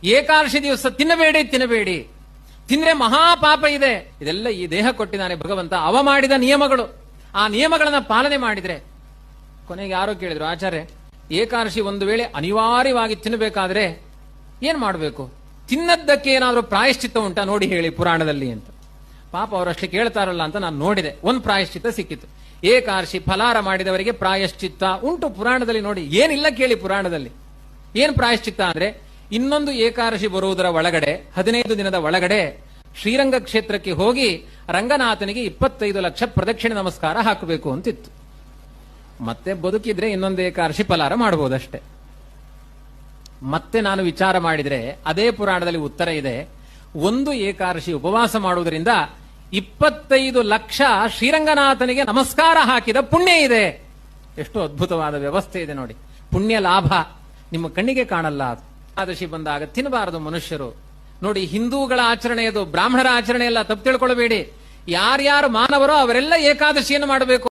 ಏಕಾದಶಿ ದಿವಸ ತಿನ್ನಬೇಡಿ, ತಿಂದ್ರೆ ಮಹಾಪಾಪ ಇದೆ. ಇದೆಲ್ಲ ಈ ದೇಹ ಕೊಟ್ಟಿದ್ದಾನೆ ಭಗವಂತ, ಅವ ಮಾಡಿದ ನಿಯಮಗಳು. ಆ ನಿಯಮಗಳನ್ನ ಪಾಲನೆ ಮಾಡಿದ್ರೆ. ಕೊನೆಗೆ ಯಾರೋ ಕೇಳಿದ್ರು, ಆಚಾರ್ಯ ಏಕಾದಶಿ ಒಂದು ವೇಳೆ ಅನಿವಾರ್ಯವಾಗಿ ತಿನ್ನಬೇಕಾದ್ರೆ ಏನ್ ಮಾಡಬೇಕು? ತಿನ್ನದ್ದಕ್ಕೆ ಏನಾದ್ರೂ ಪ್ರಾಯಶ್ಚಿತ್ತ ಉಂಟಾ ನೋಡಿ ಹೇಳಿ ಪುರಾಣದಲ್ಲಿ ಅಂತ. ಪಾಪ ಅವರಷ್ಟು ಕೇಳ್ತಾರಲ್ಲ ಅಂತ ನಾನು ನೋಡಿದೆ. ಒಂದು ಪ್ರಾಯಶ್ಚಿತ್ತ ಸಿಕ್ಕಿತು. ಏಕಾದಶಿ ಫಲಾರ ಮಾಡಿದವರಿಗೆ ಪ್ರಾಯಶ್ಚಿತ್ತ ಉಂಟು ಪುರಾಣದಲ್ಲಿ. ನೋಡಿ, ಏನಿಲ್ಲ ಕೇಳಿ ಪುರಾಣದಲ್ಲಿ. ಏನ್ ಪ್ರಾಯಶ್ಚಿತ್ತ ಅಂದ್ರೆ, ಇನ್ನೊಂದು ಏಕಾದಶಿ ಬರುವುದರ ಒಳಗಡೆ 15 ದಿನದ ಒಳಗಡೆ ಶ್ರೀರಂಗ ಕ್ಷೇತ್ರಕ್ಕೆ ಹೋಗಿ ರಂಗನಾಥನಿಗೆ 25 ಲಕ್ಷ ಪ್ರದಕ್ಷಿಣೆ ನಮಸ್ಕಾರ ಹಾಕಬೇಕು ಅಂತಿತ್ತು. ಮತ್ತೆ ಬದುಕಿದ್ರೆ ಇನ್ನೊಂದು ಏಕಾದಶಿ ಫಲಾರ ಮಾಡಬಹುದಷ್ಟೇ. ಮತ್ತೆ ನಾನು ವಿಚಾರ ಮಾಡಿದ್ರೆ ಅದೇ ಪುರಾಣದಲ್ಲಿ ಉತ್ತರ ಇದೆ. ಒಂದು ಏಕಾದಶಿ ಉಪವಾಸ ಮಾಡುವುದರಿಂದ 25 ಲಕ್ಷ ಶ್ರೀರಂಗನಾಥನಿಗೆ ನಮಸ್ಕಾರ ಹಾಕಿದ ಪುಣ್ಯ ಇದೆ. ಎಷ್ಟು ಅದ್ಭುತವಾದ ವ್ಯವಸ್ಥೆ ಇದೆ ನೋಡಿ. ಪುಣ್ಯ ಲಾಭ ನಿಮ್ಮ ಕಣ್ಣಿಗೆ ಕಾಣಲ್ಲ. ಏಕಾದಶಿ ಬಂದಾಗ ತಿನ್ನಬಾರದು ಮನುಷ್ಯರು. ನೋಡಿ, ಹಿಂದೂಗಳ ಆಚರಣೆ ಅದು, ಬ್ರಾಹ್ಮಣರ ಆಚರಣೆ ಎಲ್ಲ ತಪ್ಪು ತಿಳ್ಕೊಳ್ಬೇಡಿ. ಯಾರ್ಯಾರು ಮಾನವರೋ ಅವರೆಲ್ಲ ಏಕಾದಶಿಯನ್ನು ಮಾಡಬೇಕು.